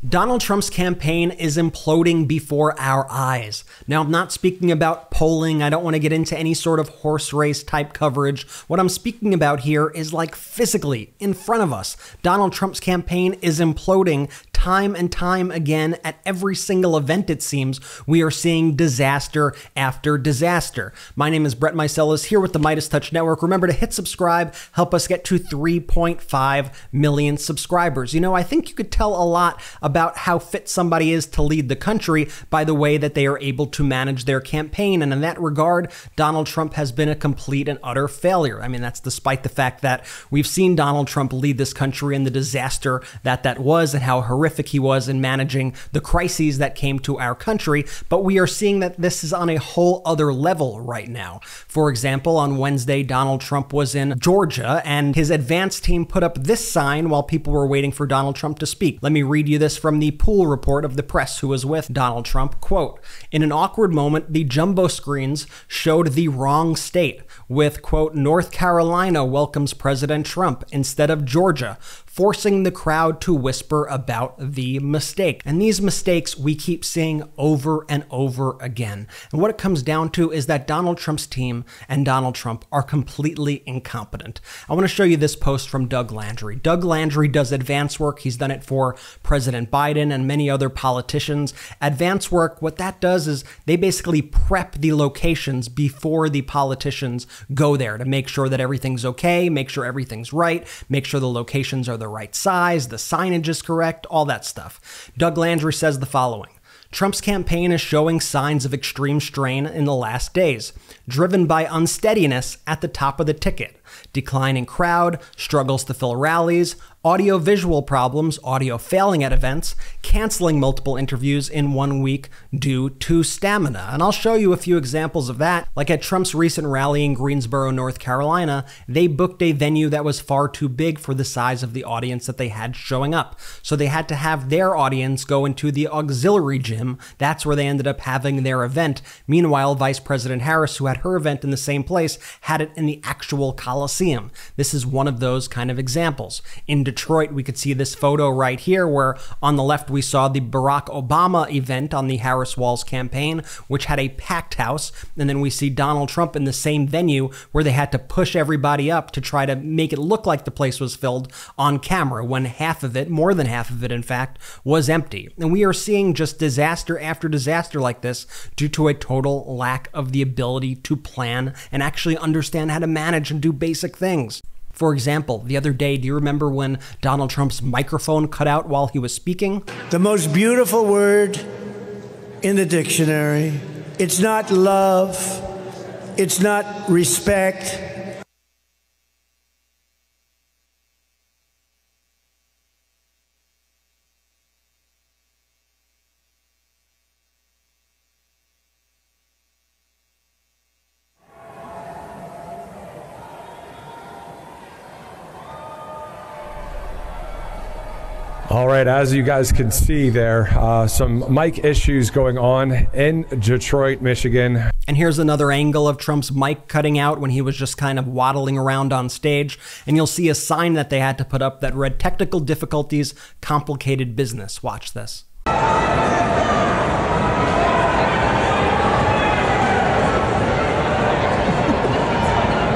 Donald Trump's campaign is imploding before our eyes. Now, I'm not speaking about polling. I don't want to get into any sort of horse race type coverage. What I'm speaking about here is like physically in front of us. Donald Trump's campaign is imploding time and time again. At every single event, it seems, we are seeing disaster after disaster. My name is Brett Meiselas here with the MeidasTouch Network. Remember to hit subscribe, help us get to 3.5 million subscribers. You know, I think you could tell a lot about how fit somebody is to lead the country by the way that they are able to manage their campaign. And in that regard, Donald Trump has been a complete and utter failure. I mean, that's despite the fact that we've seen Donald Trump lead this country and the disaster that was and how horrific he was in managing the crises that came to our country. But we are seeing that this is on a whole other level right now. For example, on Wednesday, Donald Trump was in Georgia and his advance team put up this sign while people were waiting for Donald Trump to speak. Let me read you this from the pool report of the press who was with Donald Trump. Quote, "In an awkward moment, the jumbo screens showed the wrong state with, quote, North Carolina welcomes President Trump instead of Georgia, forcing the crowd to whisper about the mistake." And these mistakes we keep seeing over and over again. And what it comes down to is that Donald Trump's team and Donald Trump are completely incompetent. I want to show you this post from Doug Landry. Doug Landry does advance work. He's done it for President Biden and many other politicians. Advance work, what that does is they basically prep the locations before the politicians go there to make sure that everything's okay, make sure everything's right, make sure the locations are the right size, the signage is correct, all that stuff. Doug Landry says the following: Trump's campaign is showing signs of extreme strain in the last days, driven by unsteadiness at the top of the ticket, declining crowd, struggles to fill rallies, audio-visual problems, audio failing at events, canceling multiple interviews in 1 week due to stamina. And I'll show you a few examples of that. Like at Trump's recent rally in Greensboro, North Carolina, they booked a venue that was far too big for the size of the audience that they had showing up. So they had to have their audience go into the auxiliary gym. That's where they ended up having their event. Meanwhile, Vice President Harris, who had her event in the same place, had it in the actual Coliseum. This is one of those kind of examples. In Detroit, we could see this photo right here where on the left we saw the Barack Obama event on the Harris Walls campaign, which had a packed house. And then we see Donald Trump in the same venue where they had to push everybody up to try to make it look like the place was filled on camera when half of it, more than half of it in fact, was empty. And we are seeing just disaster after disaster like this due to a total lack of the ability to plan and actually understand how to manage and do basic things. For example, the other day, do you remember when Donald Trump's microphone cut out while he was speaking? The most beautiful word in the dictionary. It's not love. It's not respect. All right, as you guys can see there, some mic issues going on in Detroit, Michigan. And here's another angle of Trump's mic cutting out when he was just kind of waddling around on stage. And you'll see a sign that they had to put up that read "Technical difficulties, complicated business." Watch this.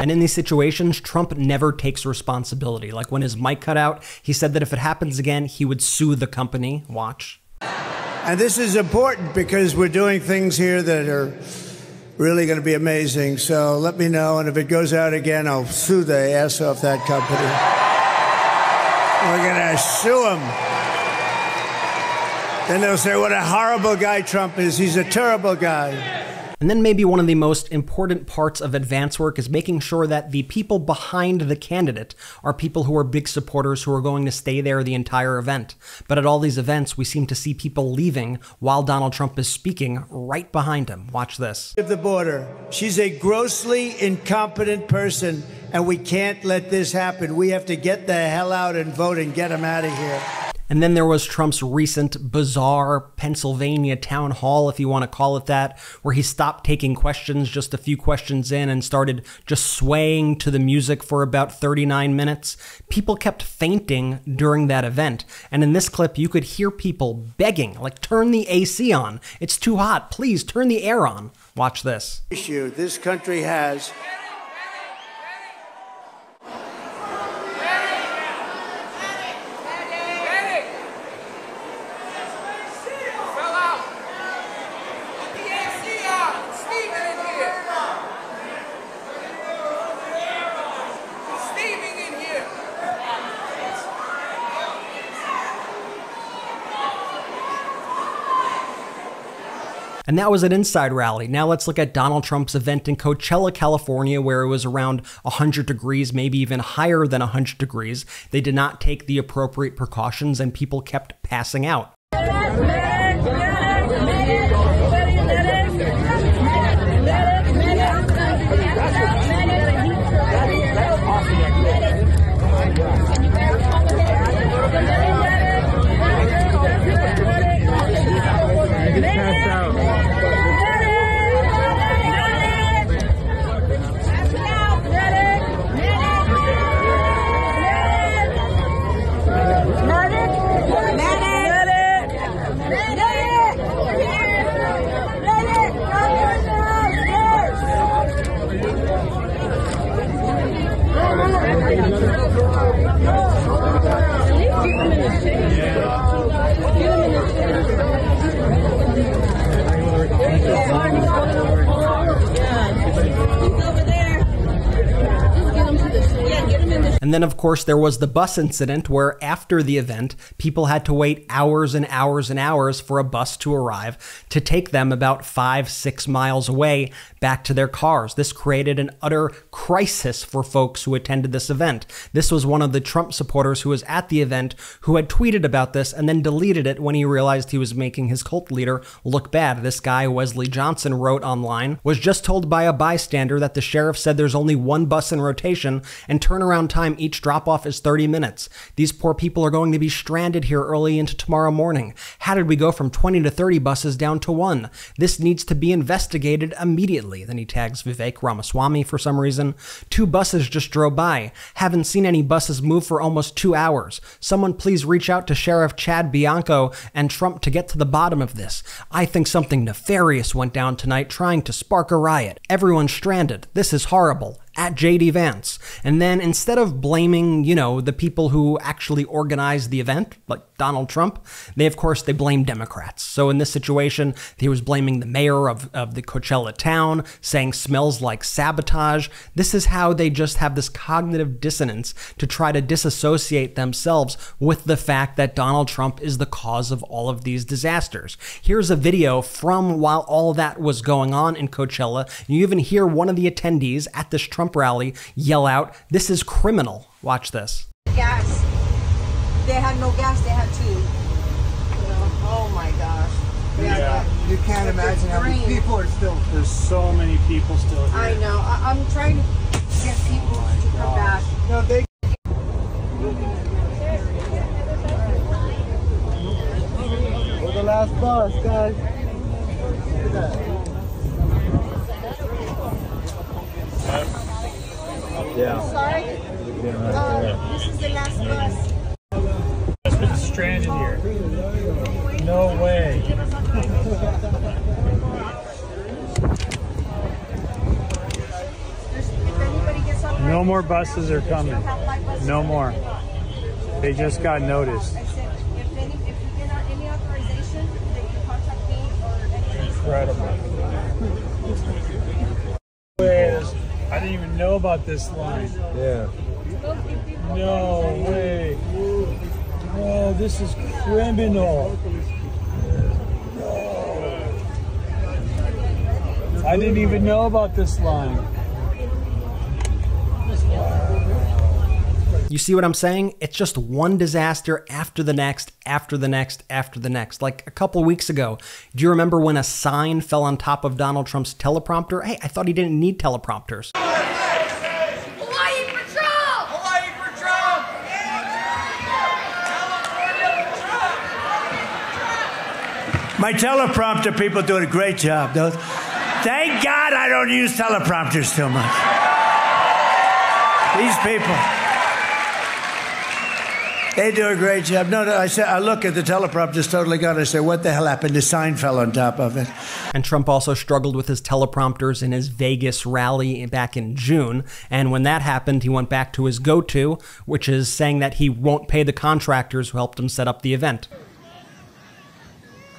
And in these situations, Trump never takes responsibility. Like when his mic cut out, he said that if it happens again, he would sue the company. Watch. And this is important because we're doing things here that are really going to be amazing. So let me know, and if it goes out again, I'll sue the ass off that company. We're going to sue him. Then they'll say, what a horrible guy Trump is. He's a terrible guy. And then maybe one of the most important parts of advance work is making sure that the people behind the candidate are people who are big supporters who are going to stay there the entire event. But at all these events, we seem to see people leaving while Donald Trump is speaking right behind him. Watch this. Of the border. She's a grossly incompetent person, and we can't let this happen. We have to get the hell out and vote and get him out of here. And then there was Trump's recent bizarre Pennsylvania town hall, if you want to call it that, where he stopped taking questions just a few questions in and started just swaying to the music for about 39 minutes. People kept fainting during that event. And in this clip, you could hear people begging, like, turn the AC on. It's too hot. Please turn the air on. Watch this. Issue this country has. And that was an inside rally. Now let's look at Donald Trump's event in Coachella, California, where it was around 100 degrees, maybe even higher than 100 degrees. They did not take the appropriate precautions and people kept passing out. And then, of course, there was the bus incident where after the event, people had to wait hours and hours and hours for a bus to arrive to take them about 5-6 miles away back to their cars. This created an utter crisis for folks who attended this event. This was one of the Trump supporters who was at the event who had tweeted about this and then deleted it when he realized he was making his cult leader look bad. This guy, Wesley Johnson, wrote online, was just told by a bystander that the sheriff said there's only one bus in rotation and turnaround time each drop-off is 30 minutes. These poor people are going to be stranded here early into tomorrow morning. How did we go from 20 to 30 buses down to one? This needs to be investigated immediately. Then he tags Vivek Ramaswamy for some reason. 2 buses just drove by. Haven't seen any buses move for almost 2 hours. Someone please reach out to Sheriff Chad Bianco and Trump to get to the bottom of this. I think something nefarious went down tonight trying to spark a riot. Everyone's stranded. This is horrible. At JD Vance. And then instead of blaming, the people who actually organized the event, like Donald Trump, they blame Democrats. So in this situation, he was blaming the mayor of the Coachella town, saying smells like sabotage. This is how they just have this cognitive dissonance to try to disassociate themselves with the fact that Donald Trump is the cause of all of these disasters. Here's a video from while all that was going on in Coachella. You even hear one of the attendees at this Trump rally yell out, "This is criminal." Watch this. Gas. They had no gas, they had to. Oh my gosh. Yeah. You can't imagine how many people are still. There's so many people still here. I know. I'm trying to get people to come back. No, they. We're the last bus, guys. Look at that. Yeah. Sorry? This is the last bus. It's been stranded here. No way. No more buses are coming. No more. They just got noticed. I said, if you get any authorization, they can contact me or anything. Incredible. I didn't even know about this line. Yeah. No way. No, this is criminal. No. I didn't even know about this line. You see what I'm saying? It's just one disaster after the next, after the next, after the next. Like a couple weeks ago, do you remember when a sign fell on top of Donald Trump's teleprompter? Hey, I thought he didn't need teleprompters. Hawaii for Trump! Hawaii for Trump! California for Trump! My teleprompter people doing a great job. Thank God I don't use teleprompters too much. These people, they do a great job. No, I look at the teleprompter's totally gone. I say, what the hell happened? The sign fell on top of it. And Trump also struggled with his teleprompters in his Vegas rally back in June. And when that happened, he went back to his go-to, which is saying that he won't pay the contractors who helped him set up the event.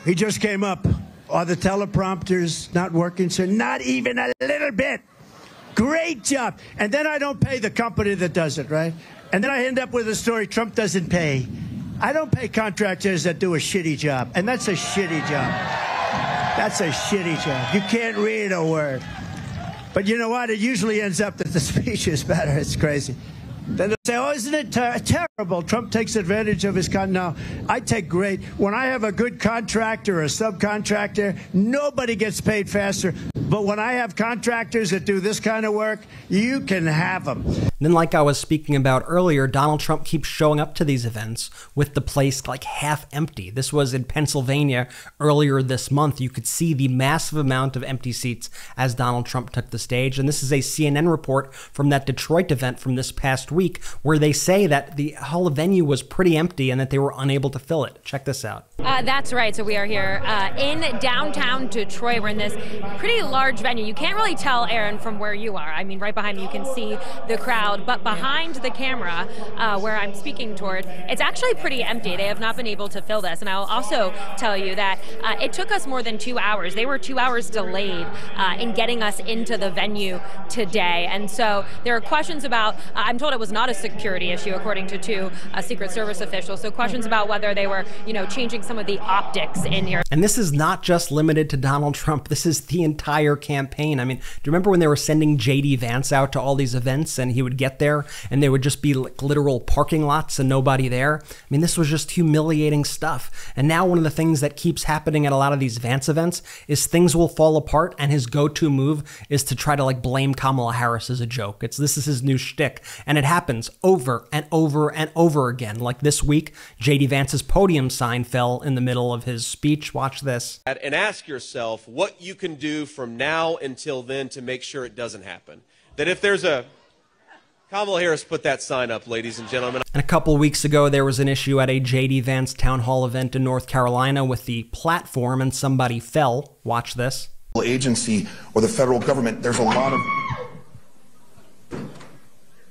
He just came up. Are the teleprompters not working, sir? Not even a little bit. Great job. And then I don't pay the company that does it, right? And then I end up with a story Trump doesn't pay. I don't pay contractors that do a shitty job. And that's a shitty job. That's a shitty job. You can't read a word. But you know what? It usually ends up that the speech is better. It's crazy. Then they'll say, oh, isn't it terrible? Trump takes advantage of his No, I take great. When I have a good contractor or a subcontractor, nobody gets paid faster. But when I have contractors that do this kind of work, you can have them. Then, like I was speaking about earlier, Donald Trump keeps showing up to these events with the place like half empty. This was in Pennsylvania earlier this month. You could see the massive amount of empty seats as Donald Trump took the stage. And this is a CNN report from that Detroit event from this past week, where they say that the whole venue was pretty empty and that they were unable to fill it. Check this out. That's right. So we are here in downtown Detroit. We're in this pretty large venue. You can't really tell, Aaron, from where you are. I mean, right behind me, you can see the crowd. But behind the camera, where I'm speaking toward, it's actually pretty empty. They have not been able to fill this. And I'll also tell you that it took us more than 2 hours. They were 2 hours delayed in getting us into the venue today. And so there are questions about, I'm told it was not a security issue, according to two Secret Service officials. So questions about whether they were, changing some of the optics in here. And this is not just limited to Donald Trump. This is the entire campaign. I mean, do you remember when they were sending J.D. Vance out to all these events and he would get there and there would just be like literal parking lots and nobody there? I mean, this was just humiliating stuff. And now one of the things that keeps happening at a lot of these Vance events is things will fall apart, and his go-to move is to try to blame Kamala Harris as a joke. This is his new shtick. And it happens over and over and over again. Like this week, J.D. Vance's podium sign fell in the middle of his speech. Watch this. And ask yourself what you can do from now until then to make sure it doesn't happen. That if there's a... Kamala Harris put that sign up, ladies and gentlemen. And a couple weeks ago, there was an issue at a J.D. Vance town hall event in North Carolina with the platform, and somebody fell. Watch this. Agency or the federal government, there's a lot of...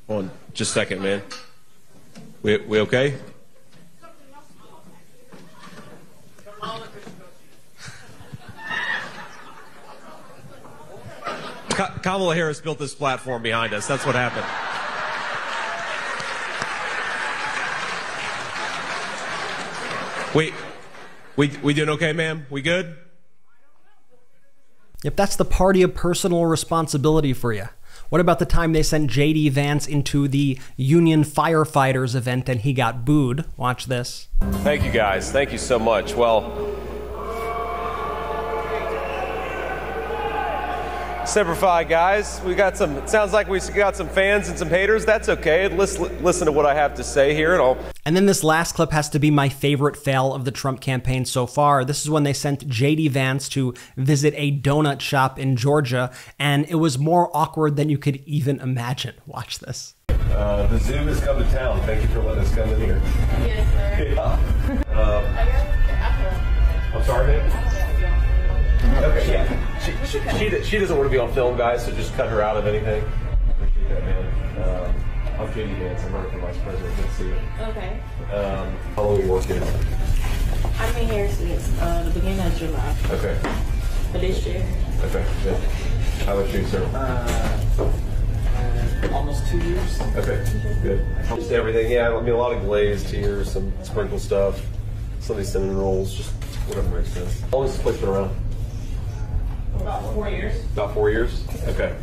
Hold on, just a second, man. We okay? Kamala Harris built this platform behind us. That's what happened. We doing okay, ma'am? We good? Yep, that's the party of personal responsibility for you. What about the time they sent J.D. Vance into the Union Firefighters event and he got booed? Watch this. Thank you, guys. Thank you so much. Well, Semper Fi, guys. We got some, it sounds like we got some fans and some haters. That's okay. Listen to what I have to say here. And then this last clip has to be my favorite fail of the Trump campaign so far. This is when they sent J.D. Vance to visit a donut shop in Georgia, and it was more awkward than you could even imagine. Watch this. The zoo has come to town. Thank you for letting us come in here. Yes, sir. Yeah. I'm sorry, man. Okay, yeah. She doesn't want to be on film, guys, so just cut her out of anything. Appreciate that, man. I'm J.D. Vance. I'm running for vice president. Good to see you. Okay. How long are you working? I've been here since the beginning of July. Okay. For this year. Okay, good. How about you, sir? Almost 2 years. Okay, good. Just everything, yeah. I mean, a lot of glazed here, some sprinkle stuff, some of these cinnamon rolls, just whatever makes sense. How long has this place been around? About 4 years. About 4 years? Okay.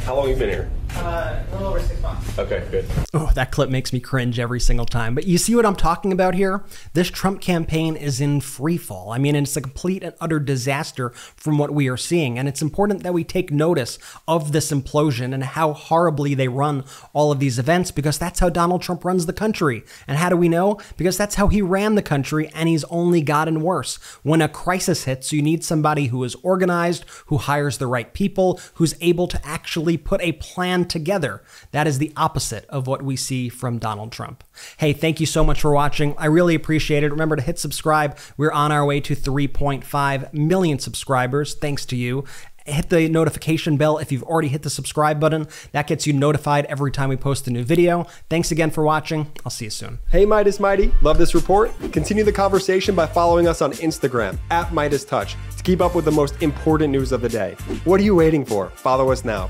How long have you been here? A little over 6 months. Okay, good. Oh, that clip makes me cringe every single time. But you see what I'm talking about here? This Trump campaign is in free fall. I mean, it's a complete and utter disaster from what we are seeing. And it's important that we take notice of this implosion and how horribly they run all of these events, because that's how Donald Trump runs the country. And how do we know? Because that's how he ran the country, and he's only gotten worse. When a crisis hits, you need somebody who is organized, who hires the right people, who's able to actually put a plan together. That is the opposite of what we see from Donald Trump. Hey, thank you so much for watching. I really appreciate it. Remember to hit subscribe. We're on our way to 3.5 million subscribers, thanks to you. Hit the notification bell if you've already hit the subscribe button. That gets you notified every time we post a new video. Thanks again for watching. I'll see you soon. Hey Midas Mighty, love this report? Continue the conversation by following us on Instagram @MeidasTouch to keep up with the most important news of the day. What are you waiting for? Follow us now.